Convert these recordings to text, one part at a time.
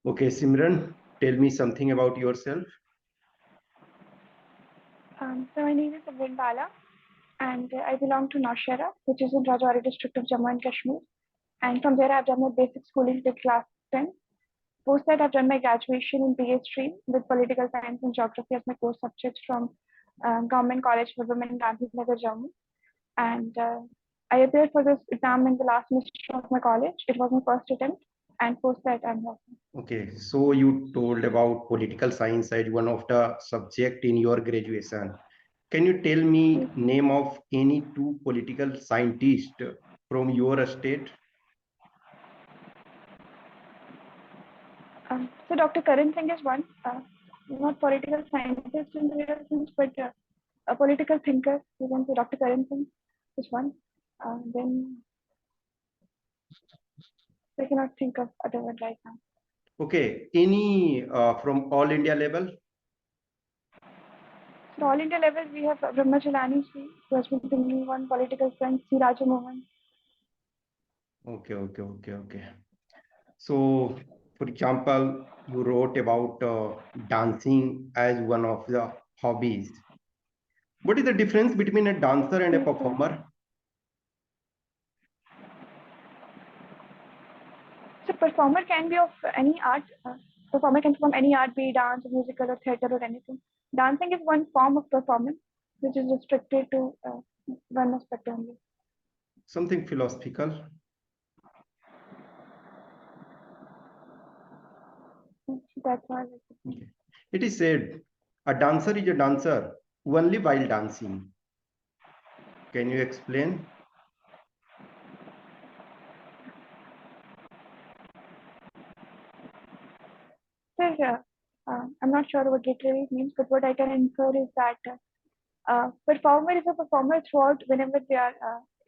Okay, Simran, tell me something about yourself. So my name is Simran Bala, and I belong to Naushera, which is in Rajouri district of Jammu and Kashmir. And from there, I've done my basic schooling till class 10. Post that, I've done my graduation in BA stream with political science and geography as my core subjects from Government College for Women, Gandhinagar, Jammu. And I appeared for this exam in the last semester of my college. It was my first attempt, and post that, I'm here. Okay, so you told about political science as one of the subject in your graduation. Can you tell me name of any two political scientists from your state? So Dr. Karan Singh is one, not political scientist in the real sense, but a political thinker. You can say Dr. Karan Singh is one. Then I cannot think of other one right now. Okay, any from all India level? So all India level, we have Brahma Chalani, who has been thinking on political front, C. Rajamohan. Okay. So, for example, you wrote about dancing as one of the hobbies. What is the difference between a dancer and a Yes, performer? so performer can be of any art. Performer can perform any art, be dance, musical, or theater, or anything. Dancing is one form of performance, which is restricted to one aspect only. Something philosophical. That's why. Okay. It is said a dancer is a dancer only while dancing. Can you explain? Sir, I'm not sure what literally means, but what I can infer is that performer is a performer throughout whenever they are,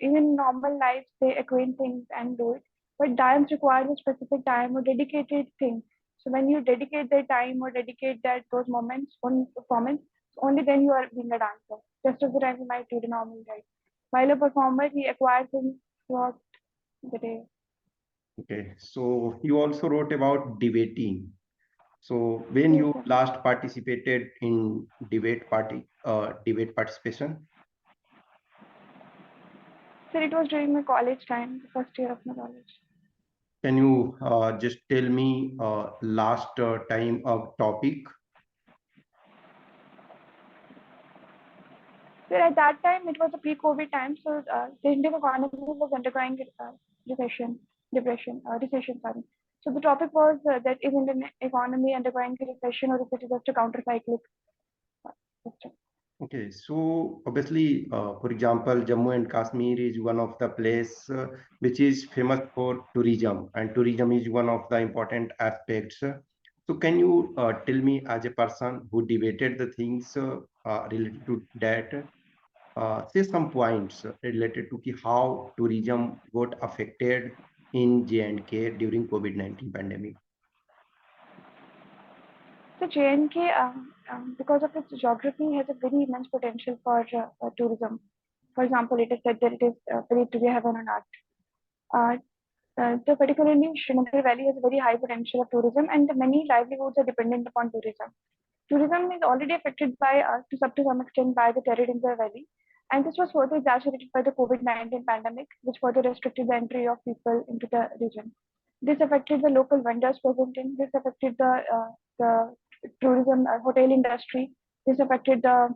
even in normal lives, they acquaint things and do it. But dance requires a specific time or dedicated thing. So when you dedicate that time or dedicate that those moments on performance, only then you are being a dancer. Just as the time you might do the normal day. While a performer, he acquires things throughout the day. Okay. So you also wrote about debating. So when Yes, you sir. last participated in debate participation? So it was during my college time, the first year of my college. Can you just tell me last time of topic? Well, at that time, it was a pre-COVID time, so the Indian economy was undergoing recession, recession, sorry. So the topic was that is Indian economy undergoing a recession or is it just a counter-cyclic system? Okay, so obviously, for example, Jammu and Kashmir is one of the place which is famous for tourism, and tourism is one of the important aspects. So, can you tell me, as a person who debated the things related to that, say some points related to how tourism got affected in J&K during COVID-19 pandemic? So J&K, because of its geography, has a very immense potential for tourism. For example, it is said that it is believed to be a heaven on earth. So particularly Srinagar Valley has a very high potential of tourism and many livelihoods are dependent upon tourism. Tourism is already affected by, to some extent, by the terror in the valley, and this was further exacerbated by the COVID-19 pandemic, which further restricted the entry of people into the region. This affected the local vendors present in. This affected the tourism hotel industry. This affected the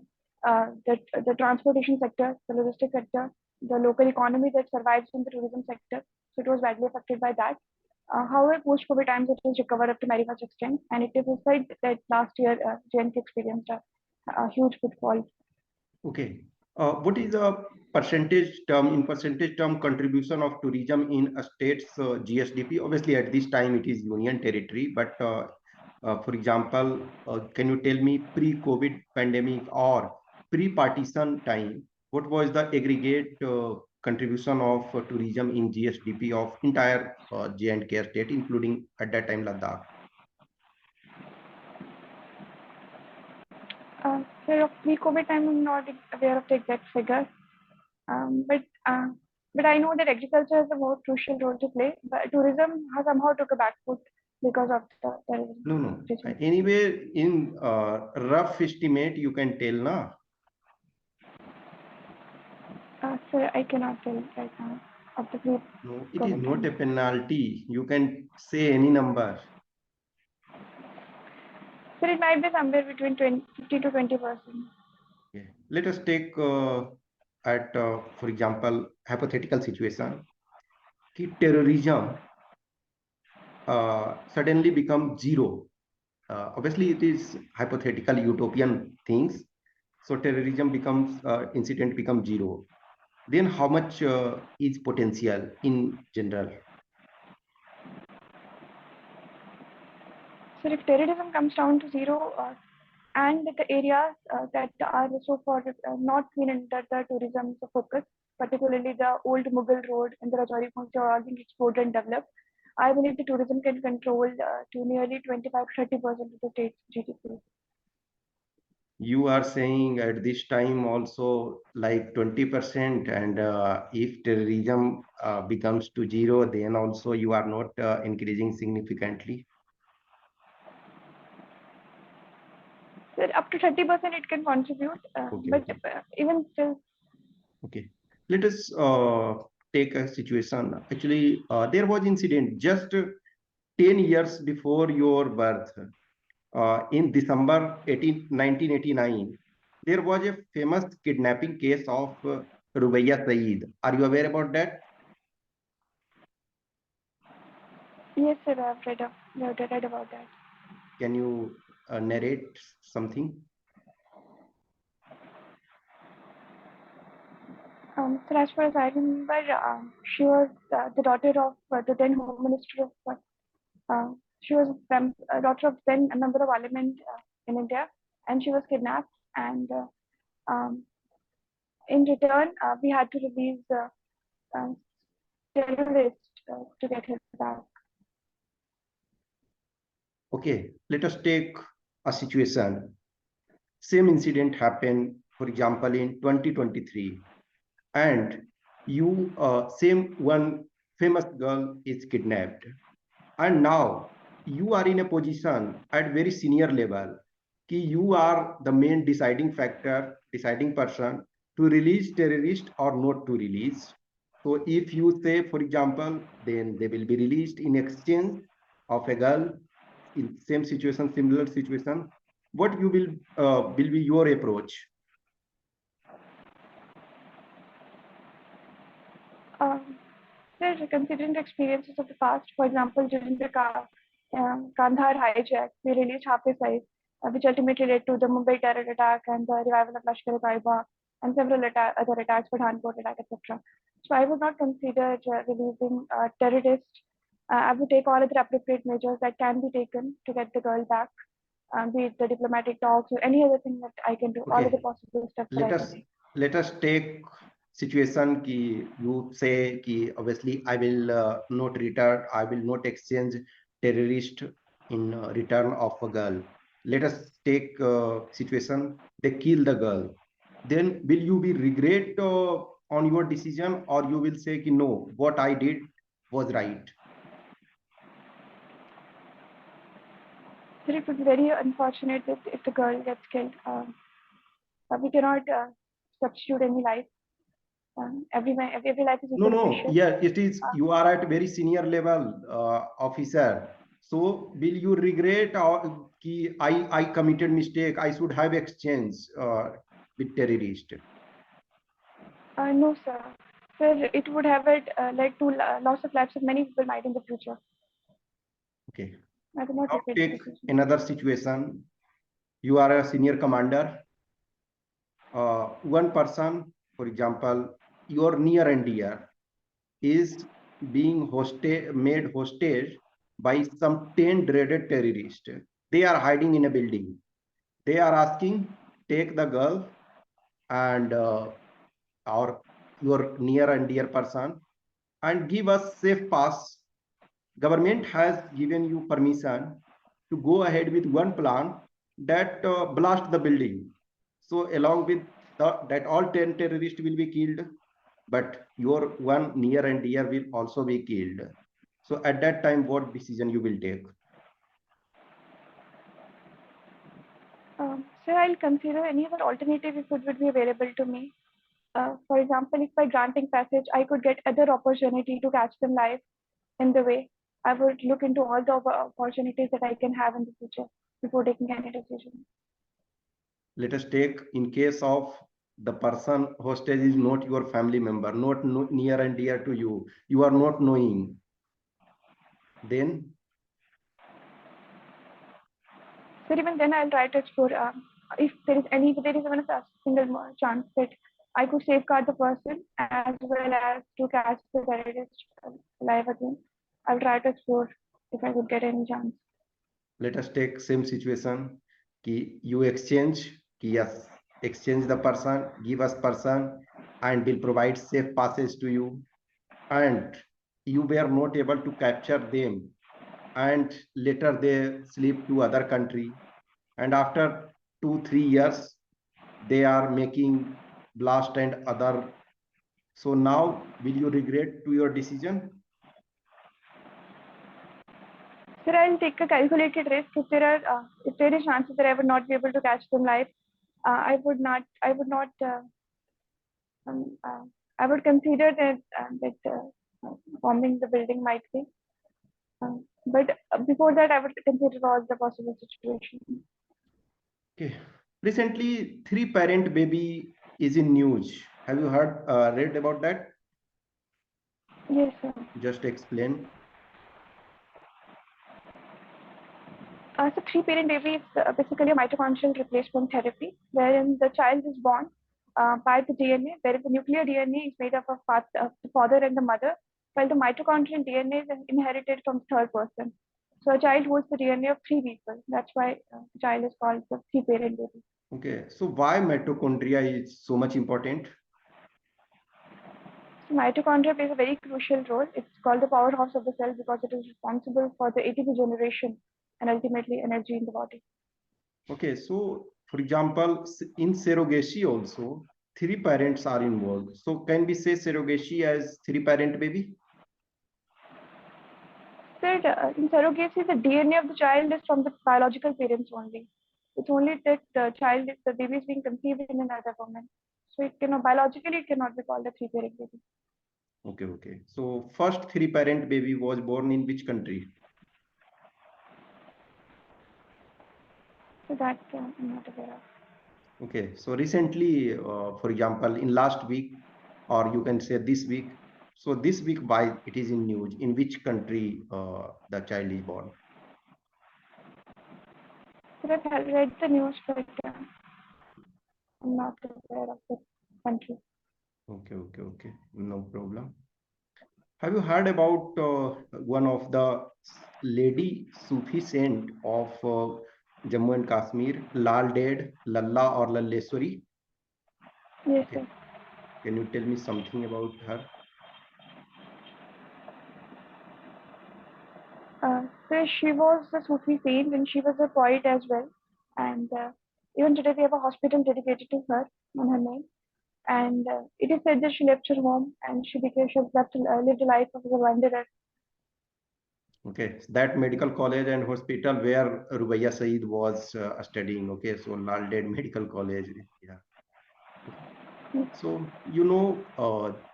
transportation sector, the logistics sector, the local economy that survives in the tourism sector. So it was badly affected by that. However, post-COVID times, it has recovered up to very much extent, and it is said that last year, JNK experienced a huge footfall. Okay. What is the percentage term contribution of tourism in a state's GSDP? Obviously, at this time it is union territory, but for example, can you tell me pre-COVID pandemic or pre-partition time, what was the aggregate contribution of tourism in GSDP of entire J&K state, including at that time Ladakh? So pre-COVID time, I'm not aware of the exact figure, um, but uh, but I know that agriculture has a more crucial role to play. But tourism has somehow took a back foot because of the terrorism. No. Anyway, in rough estimate, you can tell, na? Sir, I cannot tell right now of the brief. No, it is not a penalty. You can say any number. Sir, it might be somewhere between 50 to 20%. Okay. Let us take for example, hypothetical situation. Ki terrorism suddenly become zero. Obviously, it is hypothetical utopian things. So terrorism becomes incident becomes zero. Then how much is potential in general? So if terrorism comes down to zero, and the areas that are so far not been under the tourism focus, particularly the old Mughal road and the Rajouri points are all being explored and developed, I believe the tourism can control to nearly 25 to 30% of the state's GDP. You are saying at this time also like 20%, and if terrorism becomes to zero, then also you are not increasing significantly. So up to 30% it can contribute, but even still. Okay, let us take a situation. Actually, there was incident just 10 years before your birth. In December 1989, there was a famous kidnapping case of Rubaiya Saeed. Are you aware about that? Yes, sir, I've read about that. Can you narrate something? So as far as I remember, she was the daughter of the then Home Minister of she was a daughter of then a member of parliament in India, and she was kidnapped. And um, in return, we had to release uh, terrorists to get her back. Okay, let us take a situation. Same incident happened, for example, in 2023, and you same one famous girl is kidnapped, and now you are in a position at very senior level कि you are the main deciding person to release terrorist or not to release. So if you say, for example, then they will be released in exchange of a girl in same situation, similar situation. What you will be your approach? Considering the experiences of the past, for example, during the Kandahar hijack, we released Hafiz, which ultimately led to the Mumbai terror attack and the revival of Lashkar-e-Taiba and several other attacks, Pathankot attack, etc. So I would not consider releasing terrorists. I would take all other appropriate measures that can be taken to get the girl back, be it the diplomatic talks or any other thing that I can do. Okay. All of the possible steps that I can take. Let us take situation ki you say ki obviously I will not return, I will not exchange terrorist in return of a girl. Let us take situation they kill the girl. Then will you be regret on your decision, or you will say ki no, what I did was right? So it would be very unfortunate if the girl gets killed. We cannot substitute any life. Every life is equally precious. Yeah, it is. You are at very senior level officer. So will you regret ki I committed mistake? I should have exchanged with terrorist. No, sir. Sir, it would have led to loss of lives of many people might in the future. Okay. I will not now take the another situation. You are a senior commander. One person, for example, your near and dear, is being made hostage by some 10 dreaded terrorists. They are hiding in a building. They are asking, take the girl and or your near and dear person and give us safe pass. Government has given you permission to go ahead with one plan that blast the building. So along with that all 10 terrorists will be killed, but your one near and dear will also be killed. So at that time, what decision you will take? So I'll consider any other alternative if it would be available to me. For example, if by granting passage I could get other opportunity to catch them live in the way, I would look into all the opportunities that I can have in the future before taking any decision. Let us take in case of the person hostage is not your family member, not near and dear to you. You are not knowing. Then So even then, I'll try to explore if there is even a single chance that I could safeguard the person as well as to catch the terrorist alive again. I'll try to explore if I could get any chance. let us take same situation ki you exchange ki yes, exchange the person, give us person and will provide safe passage to you, and you were not able to capture them, and later they slip to other country, and after 2 3 years they are making blast and other. So now will you regret to your decision? Sir, I'll take a calculated risk if there is chances that I would not be able to catch them live. I would not. Um, uh, I would consider bombing the building might be. But before that, I would consider all the possible situations. Okay. Recently, three parent baby is in news. Have you heard read about that? Yes, sir. Just explain. So three-parent baby is basically a mitochondrial replacement therapy, wherein the child is born by the DNA, whereas the nuclear DNA is made up of the father and the mother, while the mitochondrial DNA is inherited from the third person. So a child holds the DNA of three people. That's why the child is called the three-parent baby. Okay. So why mitochondria is so much important? So mitochondria plays a very crucial role. It's called the powerhouse of the cell because it is responsible for the ATP generation and ultimately energy in the body. Okay. So for example, in surrogacy also, three parents are involved. So can we say surrogacy as three parent baby? Said in surrogacy, the DNA of the child is from the biological parents only. It's only that the baby is being conceived in another woman. So it cannot biologically it cannot be called a three-parent baby. Okay. Okay. So first three parent baby was born in which country? So that I'm not aware of. Okay, so recently, for example, in last week, or you can say this week. So this week, why it is in news? In which country the child is born? So I've read the news, but I'm not aware of the country. Okay, okay, okay, no problem. Have you heard about one of the lady Sufi saint of Jammu and Kashmir, Lal Ded, Lalla or Lalleswari? Yes, Okay, sir. can you tell me something about her? So she was a Sufi saint and she was a poet as well. And even today we have a hospital dedicated to her on her name. And it is said that she left her home and lived a life of a wanderer. Okay, that medical college and hospital where Rubaiya Saeed was studying. Okay, so Lal Ded Medical College. Yeah. Okay. So,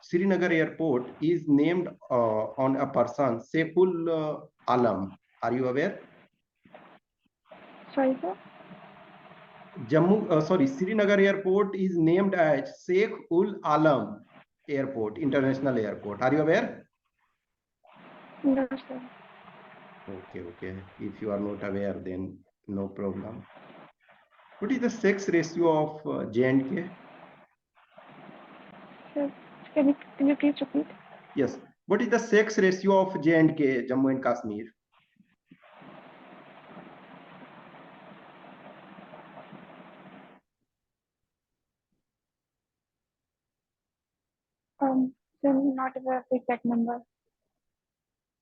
Srinagar Airport is named on a person, Saiful Alam. Are you aware? Sorry, sir. Srinagar Airport is named as Sheikh Ul Alam Airport, International Airport. Are you aware? No, sir. Okay, okay. If you are not aware, then no problem. What is the sex ratio of J&K? Sir, can you please repeat? Yes. What is the sex ratio of J&K, Jammu and Kashmir? So I'm not aware of the exact number.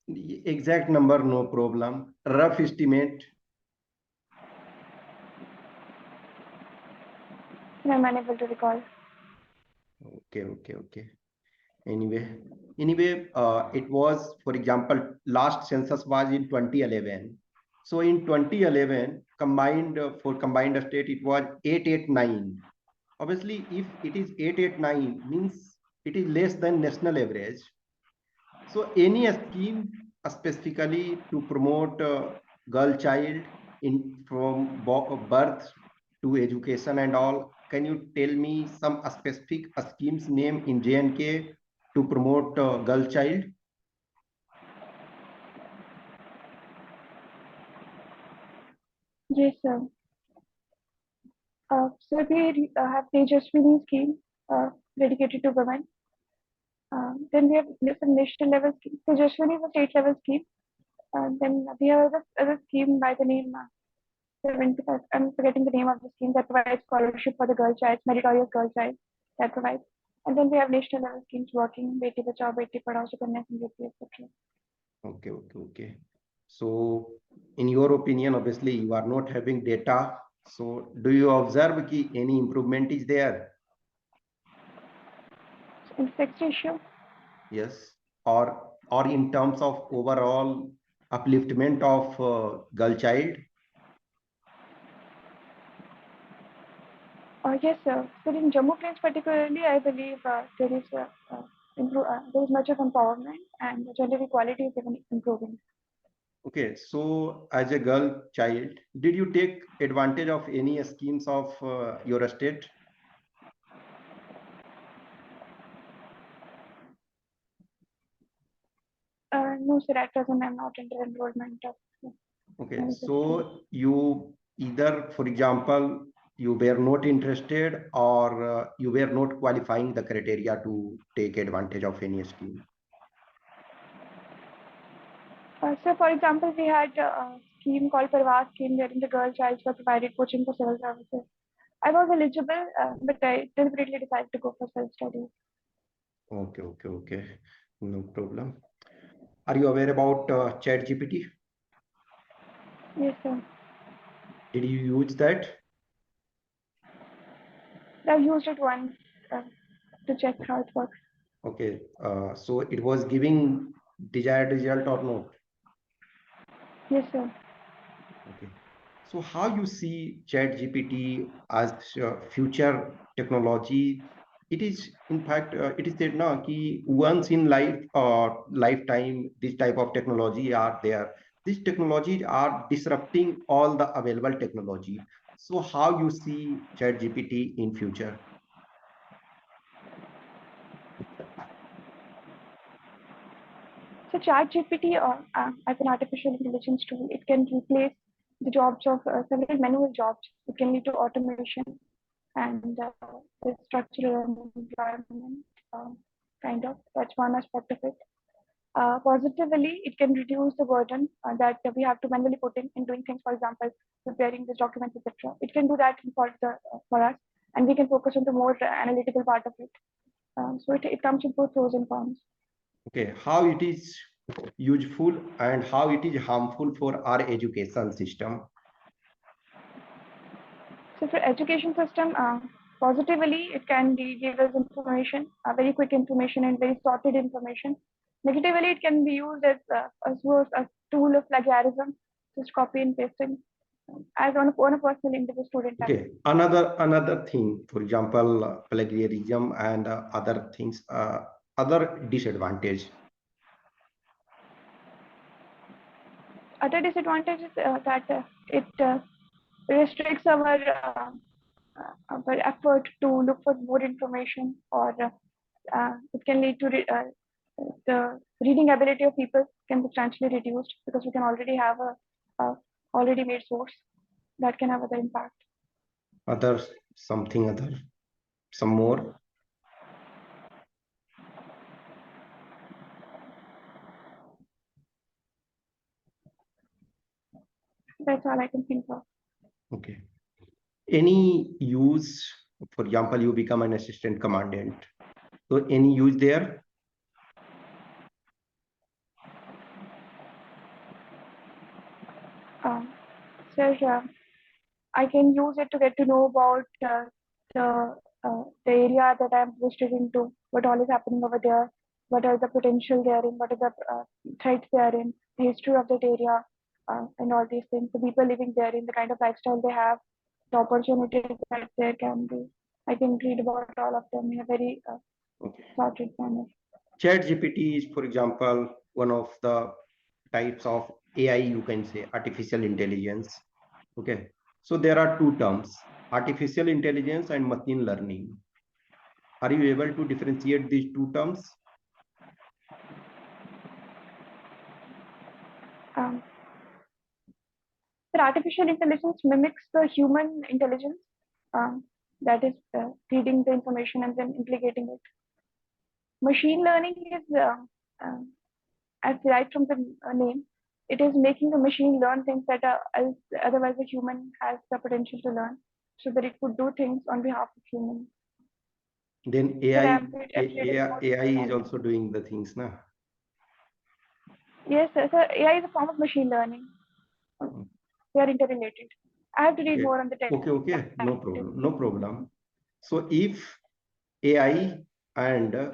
The exact number, no problem. Rough estimate. And I'm unable to recall. Okay, okay, okay. Anyway, it was, for example, last census was in 2011. So in 2011, combined for combined state, it was 889. Obviously, if it is 889, means it is less than national average. So any scheme specifically to promote girl child in from birth to education and all, can you tell me some specific schemes name in J&K to promote girl child? Yes, sir. So we have Tejaswini scheme dedicated to women. Then we have some national level scheme. Tejaswini is a state level scheme. Then we have other scheme by the name 75. I'm forgetting the name of the scheme that provides scholarship for the girl child, meritorious girl child that provides. And then we have national level schemes working, Beti Bachao, Beti Padhao, Sukanya Samriddhi, etc. Okay, okay, okay. So, in your opinion, obviously you are not having data. So, do you observe ki any improvement is there? In sex ratio, Yes, or in terms of overall upliftment of girl child. yes, sir. So in Jammu Plains particularly, I believe there is much of empowerment and gender equality is even improving. Okay, so as a girl child, did you take advantage of any schemes of your state? No, sir, at present I'm not under enrollment of Okay, any such scheme. so you either, for example, you were not interested or you were not qualifying the criteria to take advantage of any scheme. So, for example, we had a scheme called Parvaz scheme wherein the girl child were provided coaching for civil services. I was eligible, but I deliberately decided to go for self-study. Okay, okay, okay. No problem. Are you aware about ChatGPT? Yes, sir. Did you use that? I've used it once uh, to check how it works. Okay, so it was giving desired result or not? Yes, sir. Okay. So how you see ChatGPT as future technology? It is, in fact, it is said now कि once in life or lifetime, this type of technology are there. These technologies are disrupting all the available technology. So how you see ChatGPT in future? So ChatGPT, as an artificial intelligence tool, it can replace the jobs of several manual jobs. It can lead to automation and the structural employment, uh, kind of. That's one aspect of it. Positively, it can reduce the burden that we have to manually put in doing things, for example, preparing the documents, etc. It can do that for us, and we can focus on the more analytical part of it. So it comes with both pros and cons. Okay, how it is useful and how it is harmful for our education system? So for education system, positively, it can give us information, very quick information and very sorted information. Negatively, it can be used as a tool of plagiarism, just copy and pasting, as on a personal individual student level. Okay, another thing, for example, plagiarism and other things, other disadvantage. Other disadvantage is that it restricts our effort to look for more information, or it can lead to the reading ability of people can be substantially reduced because we can already have a already made source that can have other impact. Other something other, some more. That's all I can think of. Okay. Any use, for example, you become an assistant commandant. So any use there? Um, so I can use it to get to know about the area that I'm posted into, what all is happening over there, what are the potential there in, what are the threats there in, the history of that area, and all these things. The people living there, in the kind of lifestyle they have, the opportunities that there can be. I can read about all of them in a very Okay. sorted manner. Chat GPT is, for example, one of the types of AI, you can say, artificial intelligence. Okay. So there are two terms, artificial intelligence and machine learning. Are you able to differentiate these two terms? Um, the artificial intelligence mimics the human intelligence, that is reading the information and then implicating it. Machine learning is, uh, as right from the name, it is making the machine learn things that otherwise a human has the potential to learn, so that it could do things on behalf of humans. Then But AI, I'm absolutely not AI is knowledge. also doing the things, na? Yes, sir. So AI is a form of machine learning. They are interrelated. I have to read Okay, more on the okay, no technical. problem, no problem. So if AI and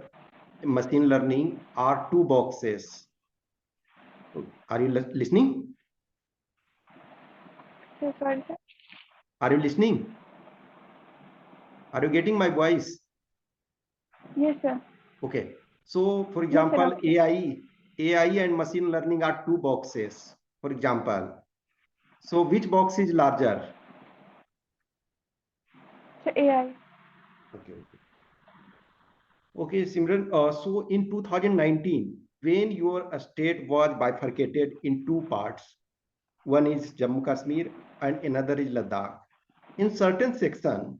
machine learning are two boxes, are you listening? So sorry, sir. Are you listening? Are you getting my voice? Yes, sir. Okay. So, for Yes, sir, example, doctor. AI and machine learning are two boxes, for example. So, which box is larger? So AI. Okay, okay. Okay, Simran. So, in 2019, when your state was bifurcated in two parts, one is Jammu Kashmir and another is Ladakh. In certain section,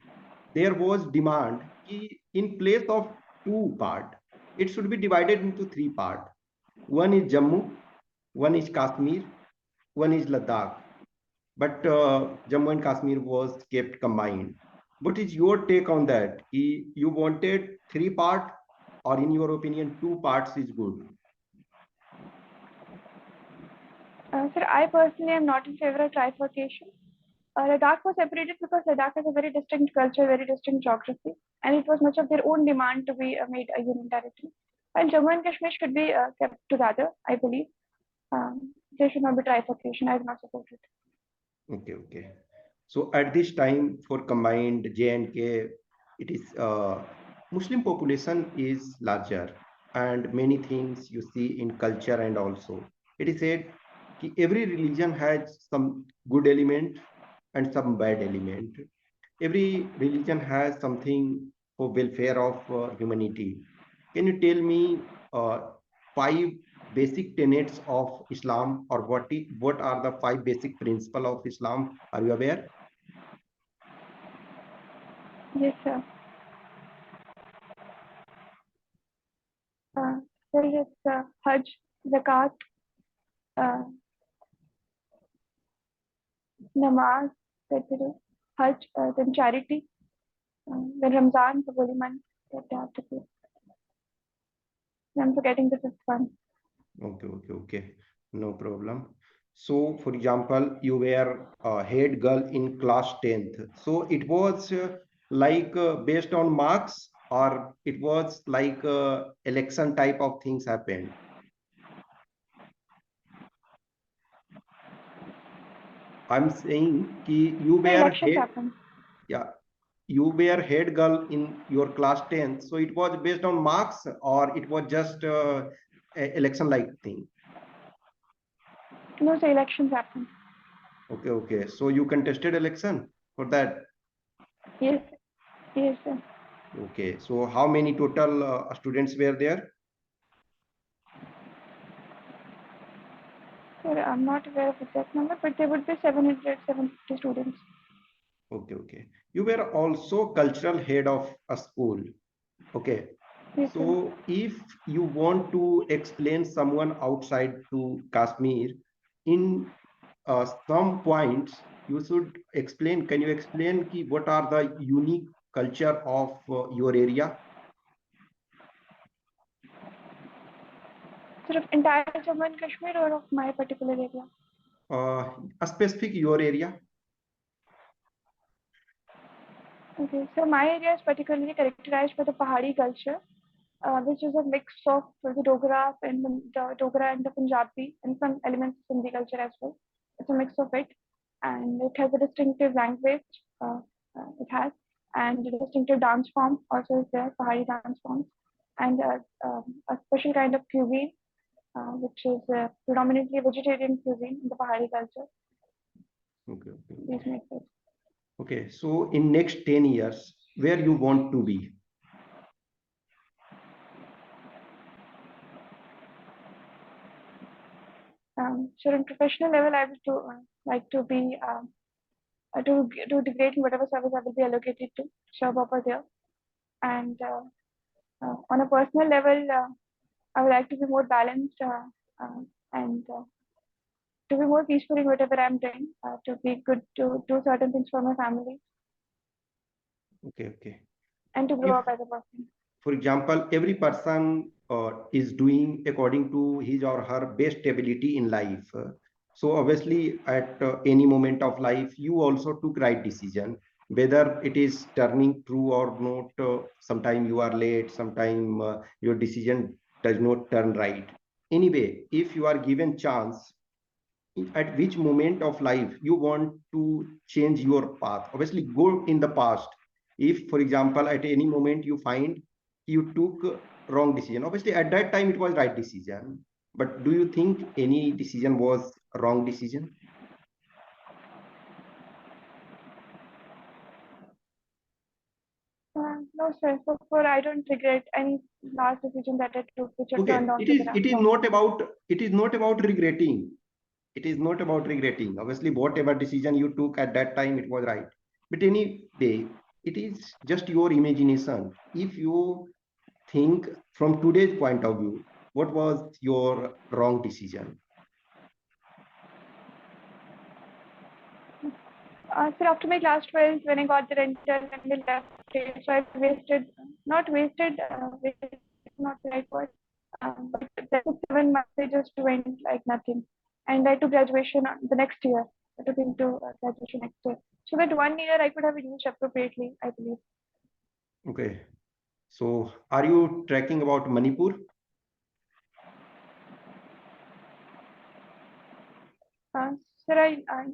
there was demand कि in place of two part, it should be divided into three part. One is Jammu, one is Kashmir, one is Ladakh. But Jammu and Kashmir was kept combined. What is your take on that? You wanted three part, or in your opinion, two parts is good? Sir, I personally am not in favor of trifurcation. Ladakh was separated because Ladakh has a very distinct culture, very distinct geography, and it was much of their own demand to be made a union territory. While Jammu and Kashmir should be kept together, I believe. There should not be trifurcation. I do not support it. Okay, okay. So at this time for combined J&K, it is Muslim population is larger, and many things you see in culture, and also it is said that every religion has some good element and some bad element. Every religion has something for welfare of humanity. Can you tell me five basic tenets of Islam, or what are the five basic principles of Islam? Are you aware? Yes, sir. Uh, there is Hajj, Zakat, uh, Namaz, that there is Hajj, then charity, then Ramzan, the holy month that they have to pay. I'm forgetting the fifth one. Okay, okay, okay. No problem. So, for example, you were a head girl in class 10th. So it was like based on marks, or it was like election type of things happened. I'm saying कि you The were elections head, happen. yeah, you were head girl in your class 10th. So it was based on marks, or it was just election like thing. No, the elections happen. Okay, okay. So you contested election for that. Yes, yes, sir. Okay. So how many total students were there? Sir, I'm not aware of exact number, but there would be 750 students. Okay, okay. You were also cultural head of a school. Okay. Yes, sir. So if you want to explain someone outside to Kashmir in some points, you should explain. Can you explain ki what are the unique culture of your area? Sort of entire Jammu and Kashmir or of my particular area? A specific your area. Okay, so my area is particularly characterized by the Pahari culture, which is a mix of the Dogra and the Punjabi and some elements of Hindi culture as well. it's a mix of it, and it has a distinctive language. It has, and a distinctive dance form also is there, Pahari dance forms, and a special kind of cuisine, which is predominantly vegetarian cuisine in the Pahari culture. Okay, okay, These okay. make it. Okay, so in next 10 years, where you want to be? So in professional level, I would like to be to do the great in whatever service I will be allocated to serve over there. And on a personal level, I would like to be more balanced and to be more peaceful in whatever I'm doing, to be good to do certain things for my family, Okay, okay. and to grow If, up as a person. for example, every person is doing according to his or her best ability in life. So obviously, at any moment of life, you also took right decision, whether it is turning true or not. Sometime you are late, sometime your decision does not turn right. Anyway, if you are given chance, at which moment of life you want to change your path, obviously go in the past. If for example at any moment you find you took wrong decision, obviously at that time it was right decision, but do you think any decision was wrong decision? No, sir. So far, I don't regret any last decision that I took, which have Okay, turned out it to is be it is wrong. not about, it is not about regretting. It is not about regretting. Obviously whatever decision you took at that time it was right, but anyway it is just your imagination. If you think from today's point of view, what was your wrong decision? So after my class 12, when I got the rental and we left it, so I wasted, not wasted, wasted is not the right word, but the 7 months they just went like nothing. And I took graduation the next year. I took into graduation next year. So that 1 year I could have used appropriately, I believe. Okay. So are you tracking about Manipur? Uh, Sir,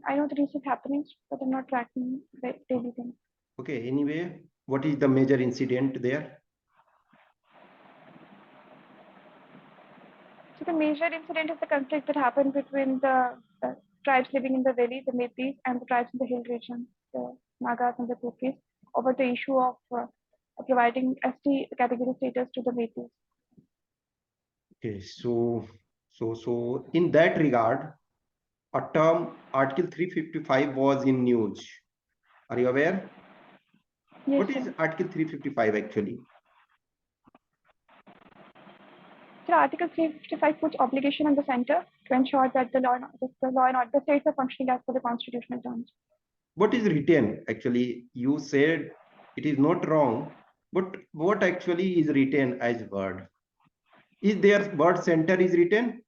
I know the recent happenings, but I'm not tracking the daily things. Okay. Anyway, what is the major incident there? So the major incident is the conflict that happened between the tribes living in the valley, the Metis, and the tribes in the hill region, the Nagas and the Kukis, over the issue of providing ST category status to the Metis. Okay. So in that regard, a term Article 355 was in news. Are you aware? Yes, What is sir. Article 355 actually? So Article 355 puts obligation on the center to ensure that the law and order, the states are functioning as per the constitutional terms. What is written actually? You said it is not wrong, but what actually is written as word? Is there word center is written?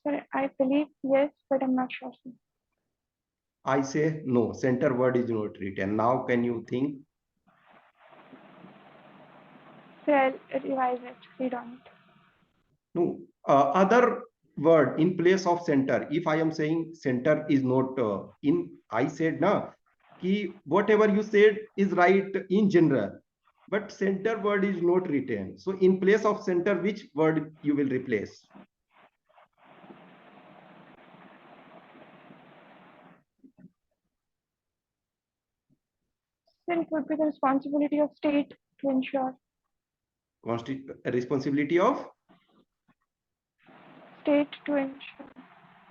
Sir, I believe yes, but I'm not sure. Sir. I say no, center word is not written. Now can you think? Sir, I'll revise it, read on it. No, other word in place of center. If I am saying center is not in, I said na ki whatever you said is right in general, but center word is not written. So in place of center, which word you will replace? Then it would be the responsibility of state to ensure Responsibility of? state to ensure.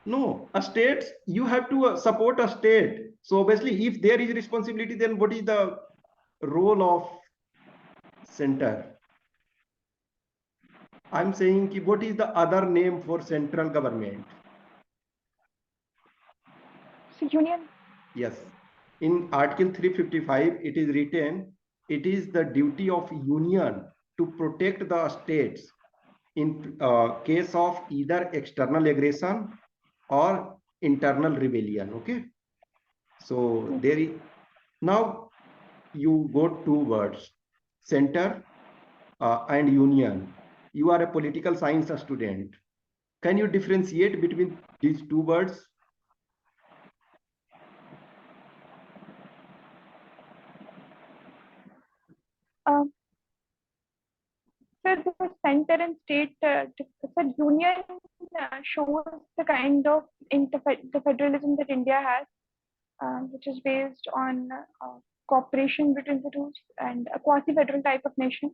No, a state, you have to support a state. So obviously, if there is responsibility, then what is the role of center? I'm saying ki what is the other name for central government? So union. Yes. In Article 355, it is written, it is the duty of union to protect the states in case of either external aggression or internal rebellion. Okay. So there is, now you got two words, center and union. You are a political science student. Can you differentiate between these two words? Um, so the center and state, the union shows the kind of the federalism that India has, which is based on cooperation between the two and a quasi-federal type of nation.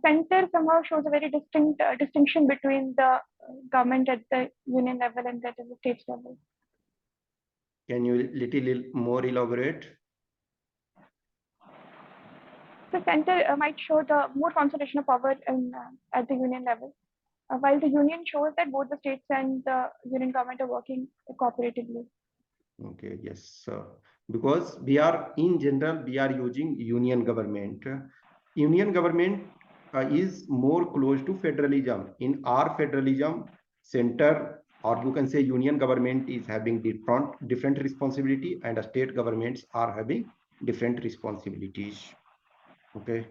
Center somehow shows a very distinct distinction between the government at the union level and that at the state level. Can you little more elaborate? The center might show the more concentration of power at the union level, while the union shows that both the states and the union government are working cooperatively. Okay, yes, because we are in general, we are using union government. Union government is more close to federalism. In our federalism, center or you can say union government is having different responsibility and state governments are having different responsibilities. Okay,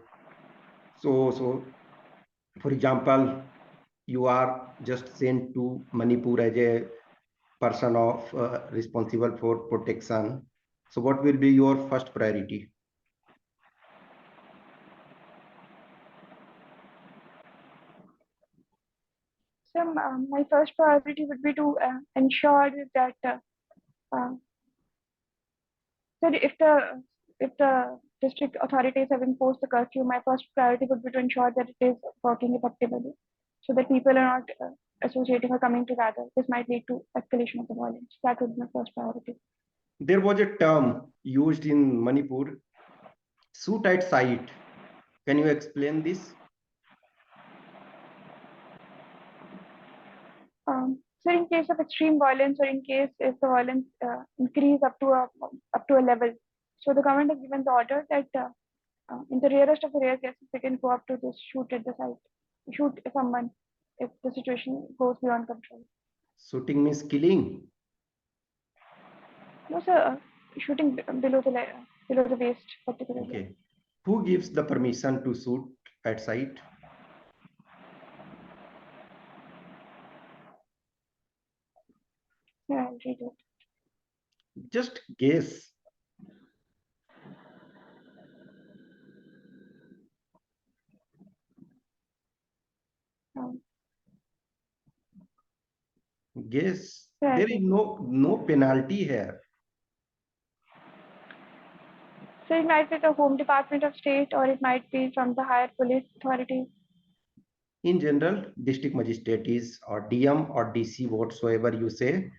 so for example, you are just sent to Manipur as a person of responsible for protection. So what will be your first priority? So my first priority would be to ensure that so if the district authorities have imposed the curfew, my first priority would be to ensure that it is working effectively, so that people are not associating or coming together. This might lead to escalation of the violence. That would be my first priority. There was a term used in Manipur, shoot at sight. Can you explain this? So in case of extreme violence, or in case if the violence increase up to a level, so the government has given the order that in the rarest of the rare cases, they can go up to just shoot at the site, shoot someone if the situation goes beyond control. Shooting means killing. No, sir, shooting below the waist, particularly. Okay. Who gives the permission to shoot at sight? Yeah, I'll read it. Just guess. Um, Guess. yeah, I'll There is read it. no penalty here. So it might be the Home Department of State, or it might be from the higher police authorities. In general, district magistrate is or DM or DC, whatsoever you say,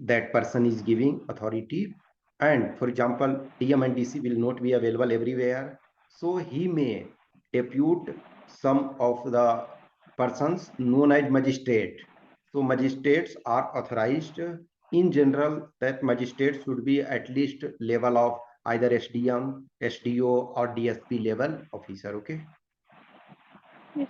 that person is giving authority. And for example, DM and DC will not be available everywhere. So he may depute some of the persons known as magistrate. So magistrates are authorized. In general, that magistrate should be at least level of either SDM, SDO or DSP level officer. Okay. Yes.